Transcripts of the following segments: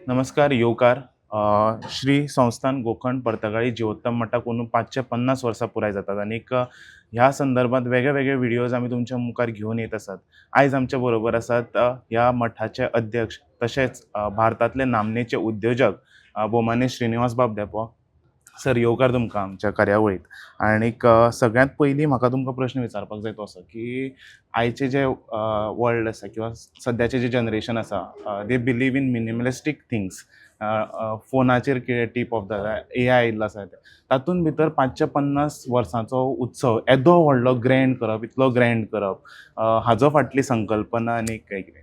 नमस्कार येवकार. श्री संस्थान गोकर्ण पर्तगाळी जिवोत्तम मठाक अंदून 550 वर्सां पुराय जातात आणि ह्या संदर्भात वेगळे वेगळे व्हिडिओज आम्ही तुमच्या मुखार घेऊन येत असतात. आयज आमच्या बरोबर असतात ह्या मठाचे अध्यक्ष तसेच भारतातले नामनेचे उद्योजक भोमाने श्रीनिवास बाब देपो. सर येवकार तुमकां आमच्या कार्यावळीत. आणीक सगळ्यांत पयलीं म्हाका तुमकां प्रश्न विचारपाक जाय तो आसा की आयचे जे वर्ल्ड आसा किंवा सद्याचे जे जनरेशन आसा दे बिलीव इन मिनिमलिस्टीक थिंग्स. फोनाचेर कितें टीप ऑफ द AI आयिल्लो आसा तातूंत भितर 550 वर्सांचो उत्सव येदो व्हडलो ग्रँड करप, इतलो ग्रँड करप, हाजो फाटली संकल्पना आनी काय कितें?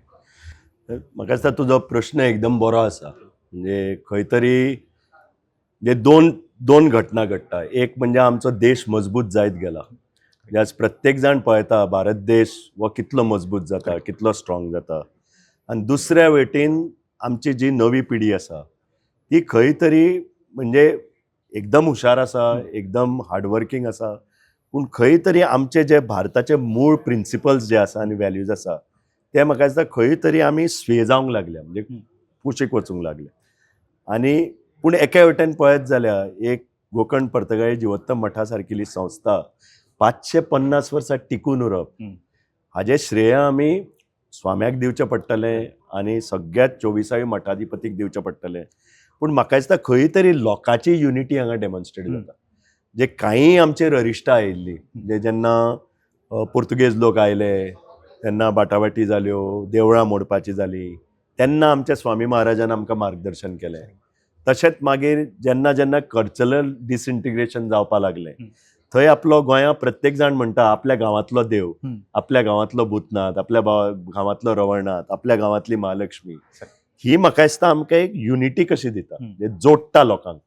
म्हाका दिसता तुजो प्रश्न एकदम बरो आसा. म्हणजे खंय तरी जे दोन घटना घडटा. एक म्हणजे आमचो देश मजबूत जायत गेला. म्हणजे आज प्रत्येक जाण पळयता भारत देश हो कितलो मजबूत जाता, कितलो स्ट्रॉंग जाता. आनी दुसऱ्या वटेन आमची जी नवी पिढी आसा ती खंय तरी म्हणजे एकदम हुशार आसा, एकदम हार्डवर्कींग आसा, पूण खंय तरी आमचे जे भारताचे मूळ प्रिंसिपल्स जे आसा आनी व्हॅल्यूज आसा ते म्हाका दिसता खंय तरी आमी स्वे जावंक लागल्या, म्हणजे कुशीक वचूंक लागले. आनी पूण एके वटेन पळयत जाल्यार एक गोकर्ण पर्तगाळी जिवोत्तम मठा सारकिली संस्था 550 वर्सां टिकून उरप हाजें श्रेय आमी स्वाम्याक दिवचें पडटलें आनी सगळ्यात 24 मठाधिपतीक दिवचें पडटलें. पूण म्हाका दिसता खंय तरी लोकांची युनिटी हांगा डेमॉन्स्ट्रेट जाता. जे कांय आमचेर अरिश्टां आयिल्लीं, जे जेन्ना पुर्तुगेज लोक आयले तेन्ना बाटाबाटी जाल्यो, देवळां मोडपाची जालीं, तेन्ना आमच्या स्वामी महाराजान आमकां मार्गदर्शन केलें. तशेंच मागीर जेन्ना जेन्ना कल्चरल डिसइंटिग्रेशन जावपाक लागलें थंय आपलो गोंया प्रत्येक जाण म्हणटा आपल्या गांवांतलो देव, आपल्या गांवांतलो भूतनाथ, आपल्या गांवांतलो रवळनाथ, आपल्या गांवांतली महालक्ष्मी, ही म्हाका दिसता आमकां एक युनिटी कशी दिता, जोडटा लोकांक.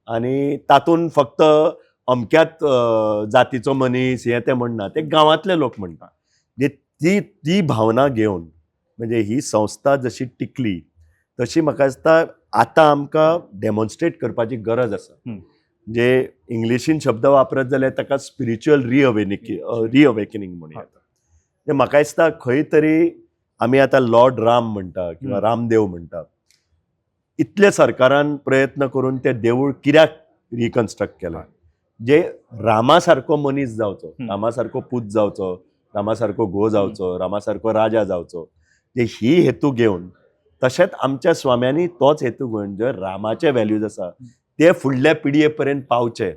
आनी तातूंत फक्त अमक्याच जातीचो मनीस हे ते म्हणना, ते गांवांतले लोक म्हणटा. ती भावना घेवन म्हणजे ही संस्था जशी टिकली तशी म्हाका दिसता आतां आमकां डेमॉन्स्ट्रेट करपाची गरज आसा. जे इंग्लिशीन शब्द वापरत जाल्यार ताका स्पिरिच्युअल रिअवेकनिंग म्हणून. ते म्हाका दिसता खंय तरी आमी आतां लॉर्ड राम म्हणटा किंवा रामदेव म्हणटा, इतले सरकारान प्रयत्न करून ते देवूळ कित्याक रिकन्स्ट्रक्ट केलें? जे रामा सारको मनीस जावचो, रामा सारको पूत जावचो, रामा सारको घोव जावचो, रामा सारको राजा जावचो, जे ही हेतू घेवन, तशेंच आमच्या स्वाम्यांनी तोच हेतू घेवन जे रामाचे व्हॅल्यूज आसा ते फुडल्या पिडये पर्यंत पावचे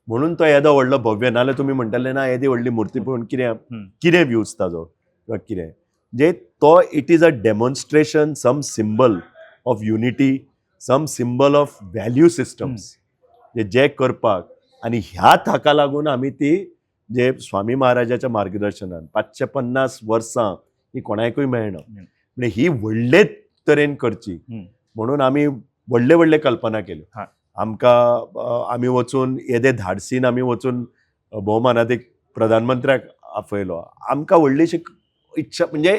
म्हणून तो येदो व्हडलो भव्य, नाल्यार तुमी म्हणटले ना येदी व्हडली मुर्ती पळोवन कितें व्ह्यूज ताजो किंवा कितें, जे तो it is a demonstration, some symbol of unity, some symbol of value systems जे करपाक. आनी ह्याच हाका लागून आमी ती जे स्वामी महाराजाच्या मार्गदर्शनान 550 वर्सां ही कोणाकूय मेळना, म्हणजे ही व्हडले तरेन करची म्हणून आमी व्हडले व्हडले कल्पना केल्यो. आमी वचून येदे धाडसीन आमी वचून भोवमानादीक प्रधानमंत्र्याक आपयलो. आमकां व्हडलीशी इच्छा म्हणजे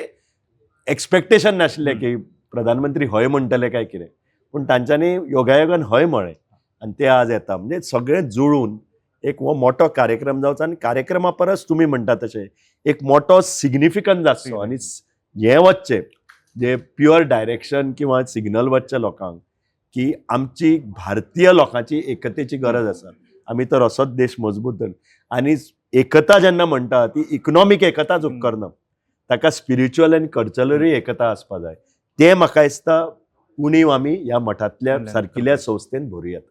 एक्सपेक्टेशन नाशिल्लें की प्रधानमंत्री हय म्हणटले काय कितें, पूण तांच्यांनी योगायोगान हय म्हळें आनी ते आज येता. म्हणजे सगळें जुळून एक हो मोठो कार्यक्रम जावचो आनी कार्यक्रमा परस तुमी म्हणटा तशें एक मोठो सिग्निफिकन्स आसचो आनी हें वचचें जे प्युअर डायरेक्शन किंवा सिग्नल वचचें लोकांक की आमची भारतीय लोकांची एकतेची गरज आसा. आमी तर असोच देश मजबूत दवर आनी एकता जेन्ना म्हणटा ती इकनॉमीक एकताच उपकारना, ताका स्पिरिच्युअल आनी कल्चरलूय एकता आसपा जाय. ते म्हाका दिसता उणीव आमी ह्या मठांतल्या सारकिल्या संस्थेन भरुयात.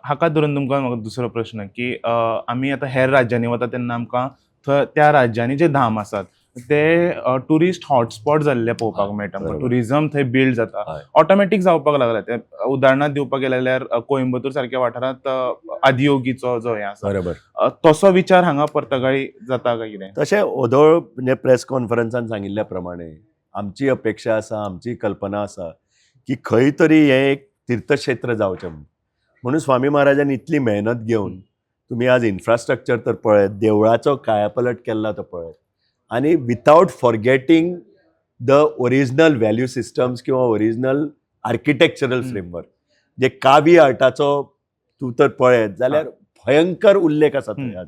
हाका धरून तुमकां म्हाका दुसरो प्रश्न की आमी आतां हेर राज्यांनी वता तेन्ना आमकां थंय त्या राज्यांनी जे धाम आसात ते टुरिस्ट हॉटस्पॉट जाल्ले पळोवपाक मेळटा. टुरिझम थंय बिल्ड जाता, ऑटोमॅटीक जावपाक लागला. ते उदाहरणार्थ दिवपाक गेले जाल्यार कोयंबतूर सारक्या वाठारांत आदियोगीचो जो हें आसा तसो विचार हांगा पर्तगाळी जाता काय कितें? तशें ओदोळ म्हणजे प्रेस कॉन्फरन्सान सांगिल्ल्या प्रमाणे आमची अपेक्षा आसा, आमची कल्पना आसा की खंय तरी हें एक तीर्थक्षेत्र जावचें म्हणून स्वामी महाराजांनी इतली मेहनत घेवन तुम्ही आज इन्फ्रास्ट्रक्चर तर पळयत, देवळाचो कायापलट केला तो पळयत, आनी without forgetting the original value systems किंवा ओरिजिनल आर्किटेक्चरल फ्रेमवर्क. जे कावी आर्टाचो तूं तर पळयत जाल्यार भयंकर उल्लेख आसा थंय. आज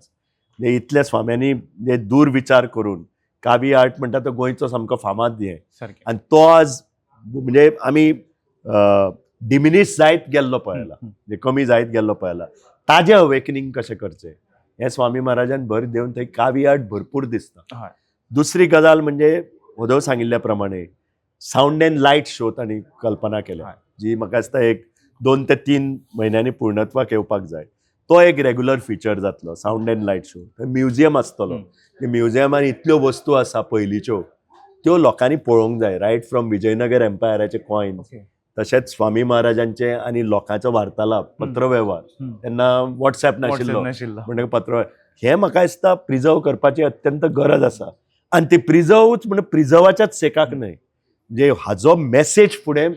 जे इतल्या स्वाम्यांनी जे दूर विचार करून कावी आर्ट म्हणटा तो गोंयचो सामको फामाद हें, आनी तो आज म्हणजे आमी डिमिनिश जायत गेल्लो पळयला, म्हणजे कमी जायत गेल्लो पळयला. ताजें अवेकनिंग कशें करचें हें स्वामी महाराजान भर दिवन थंय कावियाट भरपूर दिसता. हय. दुसरी गजाल म्हणजे उदव सांगिल्ल्या प्रमाणे साऊंड अँड लायट शो तांणी कल्पना केल्या, हय. जी म्हाका दिसता एक 2 ते 3 म्हयन्यांनी पूर्णत्वाक येवपाक जाय. तो एक रेग्युलर फिचर जातलो, sound and light show. Museum आसतलो, म्युझियमान इतल्यो वस्तू आसा पयलींच्यो त्यो लोकांनी पळोवंक जाय, रायट फ्रॉम विजयनगर एम्पायराचे कॉयन्स, ओके. तशेंच स्वामी महाराजांचे आनी लोकांचो वार्तालाप, पत्रव्यवहार. तेन्ना व्हॉट्सॲप नाशिल्लो, म्हणजे पत्र हें म्हाका दिसता प्रिजर्व करपाची अत्यंत गरज आसा. आनी ती प्रिजर्वूच म्हणजे प्रिजर्वाच्याच सेकाक न्हय, म्हणजे हाजो मेसेज फुडें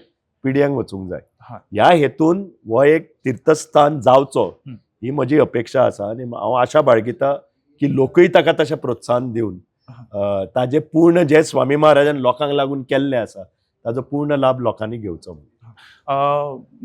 पिढ्यांक वचूंक जाय. ह्या हेतून हो एक तीर्थस्थान जावचो ही म्हजी अपेक्षा आसा. आनी हांव आशा बाळगितां की लोकूय ताका तशें प्रोत्साहन दिवन ताजे पूर्ण जे स्वामी महाराजान लोकांक लागून केल्लें आसा ताजो पूर्ण लाभ लोकांनी घेवचो.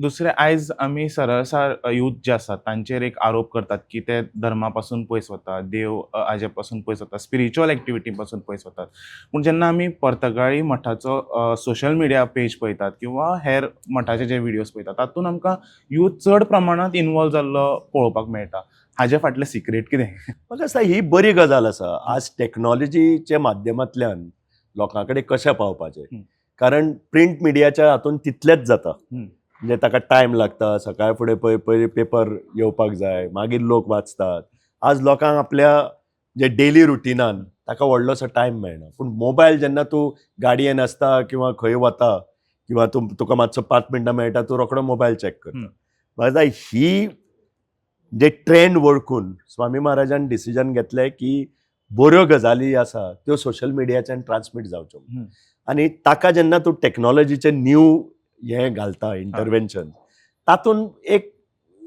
दुसरे आयज आमी सरळसार यूथ जे आसात तांचेर एक आरोप करतात की ते धर्मा पासून पयस वतात, देव हाजे पासून पयस वतात, स्पिरिच्युअल एक्टिविटी पासून पयस वतात. पूण जेन्ना आमी पर्तगाळी मठाचो सोशल मिडिया पेज पळयतात किंवा हेर मठाचे जे व्हिडियोज पळयतात तातूंत आमकां यूथ चड प्रमाणांत इनवॉल्व जाल्लो पळोवपाक मेळटा. हाजे फाटलें सिक्रेट कितें? म्हाका दिसता ही बरी गजाल आसा. आज टेक्नॉलॉजीच्या माध्यमांतल्यान लोकां कडेन कशें पावपाचें, कारण प्रिंट मिडियाच्या हातून तितलेंच जाता. म्हणजे ताका टायम लागता, सकाळ फुडें पयलीं पेपर येवपाक जाय, मागीर लोक वाचतात. आज लोकांक आपल्या जे डेली रुटिनान ताका व्हडलोसो टायम मेळना. पूण मोबायल जेन्ना तूं गाडयेन आसता किंवा खंय वता किंवा तुका मातसो 5 मिनटां मेळटा, तूं रोखडो मोबायल चॅक करता. म्हाका दिसता ही जे ट्रेंड वळखून स्वामी महाराजान डिसिजन घेतलें की बऱ्यो गजाली आसा त्यो सोशल मिडियाच्यान ट्रान्समीट जावच्यो. आनी ताका जेन्ना तूं टॅक्नॉलॉजीचें न्यू हें घालता इंटरवेन्शन, तातूंत एक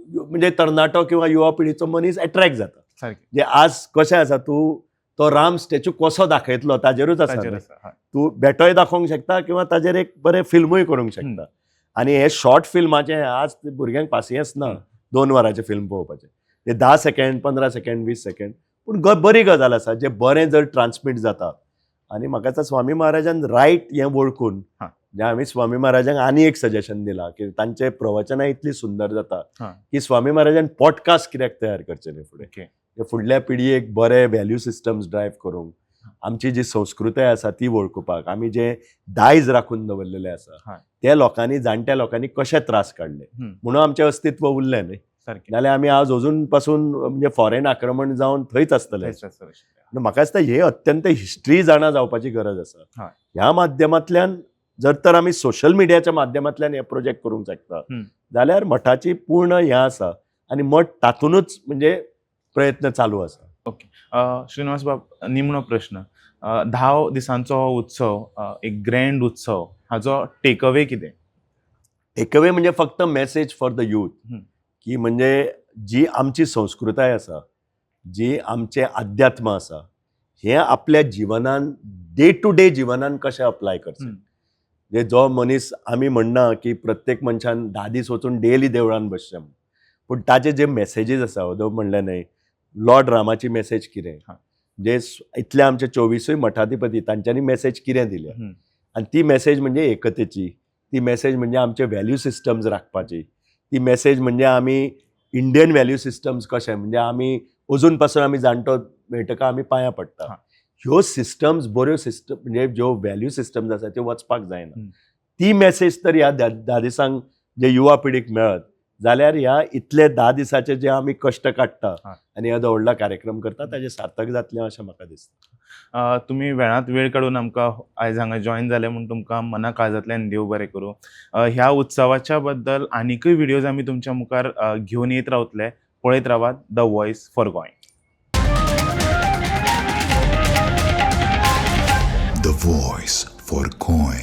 म्हणजे तरणाटो किंवा युवा पिढीचो मनीस एट्रॅक्ट जाता. जे आज कशें आसा, तूं तो राम स्टॅच्यू कसो दाखयतलो ताजेरूच आसा. तूं बेटोय दाखोवंक शकता किंवा ताजेर एक बरें फिल्मूय करूंक शकता. आनी हे शॉर्ट फिल्माचे आज भुरग्यांक पासियेंस ना 2 वरांचें फिल्म पळोवपाचें. ते 10 सेकंड, 15 सेकंड, 20 सेकंड. पूण बरी गजाल आसा जे बरें जर ट्रान्समीट जाता. आनी म्हाका दिसता स्वामी महाराजान रायट हें वळखून जे आमी स्वामी महाराजांक आनी एक सजेशन दिलां की तांचे प्रवचनां इतली सुंदर जाता की स्वामी महाराजान पॉडकास्ट कित्याक तयार करचे न्ही फुडें. फुडल्या पिळयेक बरे व्हॅल्यू सिस्टम्स ड्रायव्ह करूंक, आमची जी संस्कृताय आसा ती वळखुपाक, आमी जे दायज राखून दवरलेले आसा त्या लोकांनी, जाणट्या लोकांनी कशे त्रास काडले म्हणून आमचें अस्तित्व उरलें न्ही. नाल्यार आमी आज अजून पासून म्हणजे फॉरेन आक्रमण जावन थंयच आसतले. म्हाका दिसता हे अत्यंत हिस्ट्री जाणा जावपाची गरज आसा. ह्या माध्यमांतल्यान जर तर आमी सोशल मिडियाच्या माध्यमांतल्यान हे प्रोजेक्ट करूंक शकता जाल्यार मठाची पूर्ण हें आसा आनी मठ तातूनच म्हणजे प्रयत्न चालू आसा. ओके. श्रीनिवास बाब, निमणो प्रश्न. 10 दिसांचो हो उत्सव, एक ग्रँड उत्सव, हाजो टेकअवे कितें? टेकअवे म्हणजे फक्त मेसेज फॉर द यूथ की म्हणजे जी आमची संस्कृताय आसा, जी आमचें अध्यात्म आसा, हें आपल्या जिवनान डे टू डे जिवनान कशें अप्लाय करचें. म्हणजे जो मनीस, आमी म्हणना की प्रत्येक मनशान 10 दीस वचून डेली देवळान बसचें, पूण ताचे जे मेसेजीस आसा, उदव म्हणलें न्हय, लॉर्ड रामाची मेसेज कितें, जे इतले आमचे 24 मठाधिपती तांच्यांनी मेसेज कितें दिल्या, आनी ती मेसेज म्हणजे एकतेची, ती मेसेज म्हणजे आमचे व्हॅल्यू सिस्टम्स राखपाची, ती मेसेज म्हणजे आमी इंडियन व्हॅल्यू सिस्टम्स कशें, म्हणजे आमी अजून पासून आमी जाणटो मेळटका आमी पांयां पडटा. ह्यो सिस्टम्स बऱ्यो सिस्टम म्हणजे ज्यो व्हॅल्यू सिस्टम्स आसा त्यो वचपाक जायना. ती मेसेज तर ह्या 10 दिसांक जे युवा पिढीक मेळत जाल्यार ह्या इतले 10 दिसाचे जे आमी कश्ट काडटा आनी येदो व्हडलो कार्यक्रम करता ताजें सार्थक जातलें अशें म्हाका दिसता. तुमी वेळांत वेळ काडून आमकां आयज हांगा जॉयन जाले म्हूण तुमकां मना काळजांतल्यान देव बरें करूं. ह्या उत्सवाच्या बद्दल आनीकूय व्हिडियोज आमी तुमच्या मुखार घेवन येत रावतले. पळयत रावात the voice for Goa. The Voice for Goy.